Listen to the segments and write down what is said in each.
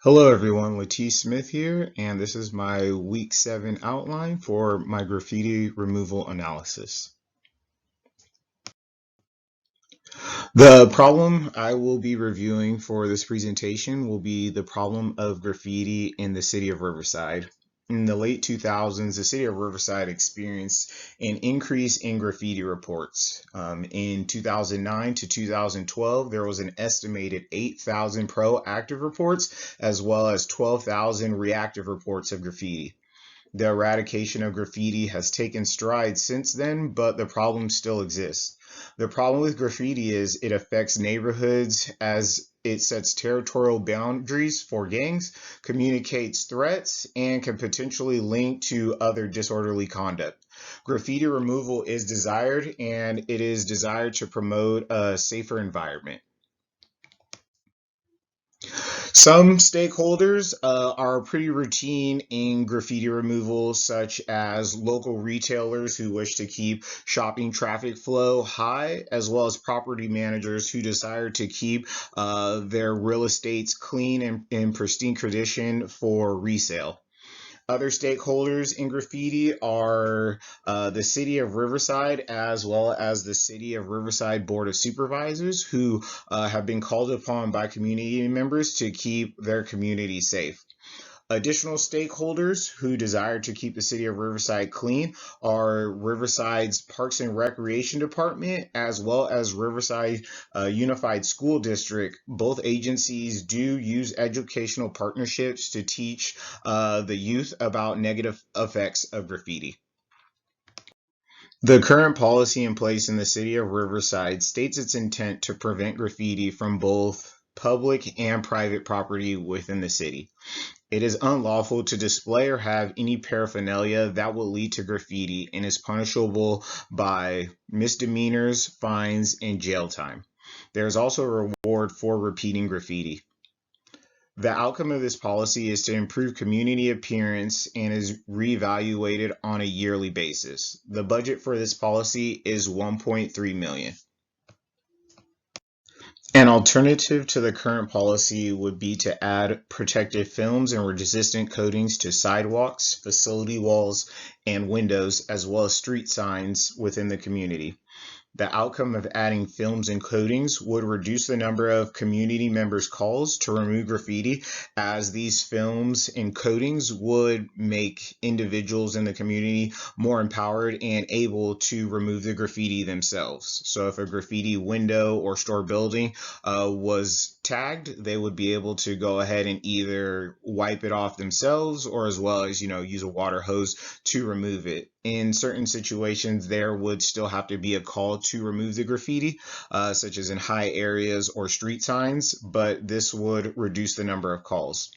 Hello everyone, Latif Smith here, and this is my week 7 outline for my graffiti removal analysis. The problem I will be reviewing for this presentation will be the problem of graffiti in the city of Riverside. In the late 2000s, the city of Riverside experienced an increase in graffiti reports. In 2009 to 2012, there was an estimated 8,000 proactive reports as well as 12,000 reactive reports of graffiti. The eradication of graffiti has taken strides since then, but the problem still exists. The problem with graffiti is it affects neighborhoods as it sets territorial boundaries for gangs, communicates threats, and can potentially link to other disorderly conduct. Graffiti removal is desired, and it is desired to promote a safer environment. Some stakeholders are pretty routine in graffiti removal, such as local retailers who wish to keep shopping traffic flow high, as well as property managers who desire to keep their real estates clean and in pristine condition for resale. Other stakeholders in graffiti are the City of Riverside as well as the City of Riverside Board of Supervisors, who have been called upon by community members to keep their community safe. Additional stakeholders who desire to keep the city of Riverside clean are Riverside's Parks and Recreation Department as well as Riverside Unified School District. Both agencies do use educational partnerships to teach the youth about negative effects of graffiti. The current policy in place in the city of Riverside states its intent to prevent graffiti from both public and private property within the city. It is unlawful to display or have any paraphernalia that will lead to graffiti and is punishable by misdemeanors, fines, and jail time. There is also a reward for repeating graffiti. The outcome of this policy is to improve community appearance and is reevaluated on a yearly basis. The budget for this policy is $1.3 million. An alternative to the current policy would be to add protective films and resistant coatings to sidewalks, facility walls, and windows, as well as street signs within the community. The outcome of adding films and coatings would reduce the number of community members' calls to remove graffiti, as these films and coatings would make individuals in the community more empowered and able to remove the graffiti themselves. So if a graffiti window or store building was tagged, they would be able to go ahead and either wipe it off themselves or as well as, use a water hose to remove it. In certain situations, there would still have to be a call to remove the graffiti, such as in high areas or street signs, but this would reduce the number of calls.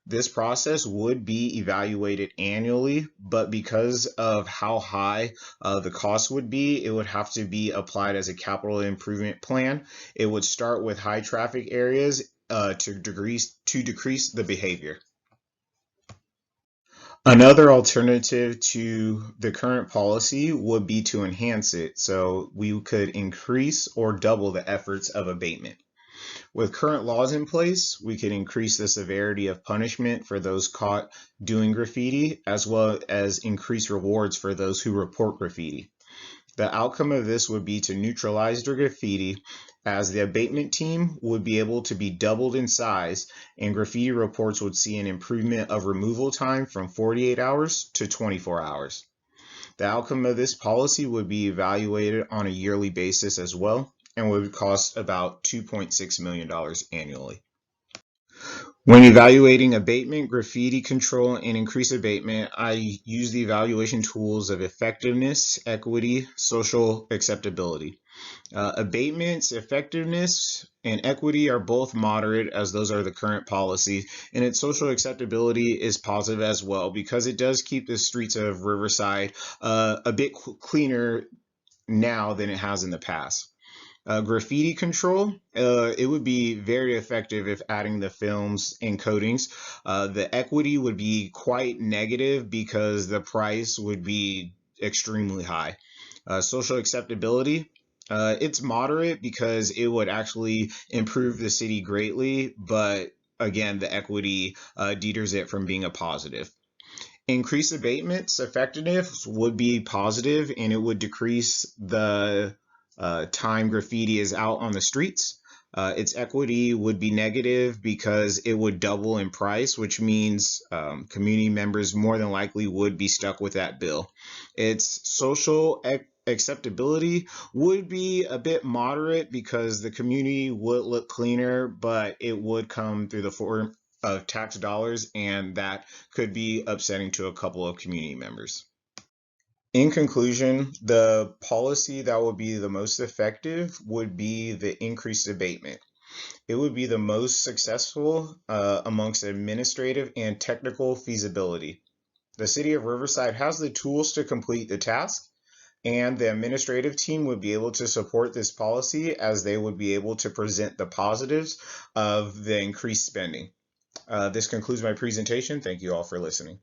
This process would be evaluated annually, but because of how high the cost would be, it would have to be applied as a capital improvement plan. It would start with high traffic areas to decrease the behavior. Another alternative to the current policy would be to enhance it, so we could increase or double the efforts of abatement. With current laws in place, we could increase the severity of punishment for those caught doing graffiti, as well as increase rewards for those who report graffiti. The outcome of this would be to neutralize the graffiti, as the abatement team would be able to be doubled in size, and graffiti reports would see an improvement of removal time from 48 hours to 24 hours. The outcome of this policy would be evaluated on a yearly basis as well, and would cost about $2.6 million annually. When evaluating abatement, graffiti control, and increased abatement, I use the evaluation tools of effectiveness, equity, social acceptability. Abatement's effectiveness and equity are both moderate, as those are the current policies, and its social acceptability is positive as well, because it does keep the streets of Riverside a bit cleaner now than it has in the past. Graffiti control, it would be very effective if adding the films and coatings. The equity would be quite negative because the price would be extremely high. Social acceptability, it's moderate because it would actually improve the city greatly, but again, the equity deters it from being a positive. Increased abatements effectiveness would be positive, and it would decrease the time graffiti is out on the streets. Its equity would be negative because it would double in price, which means community members more than likely would be stuck with that bill. Its social acceptability would be a bit moderate because the community would look cleaner, but it would come through the form of tax dollars, and that could be upsetting to a couple of community members. In conclusion, the policy that would be the most effective would be the increased abatement. It would be the most successful amongst administrative and technical feasibility. The city of Riverside has the tools to complete the task, and the administrative team would be able to support this policy as they would be able to present the positives of the increased spending. This concludes my presentation. Thank you all for listening.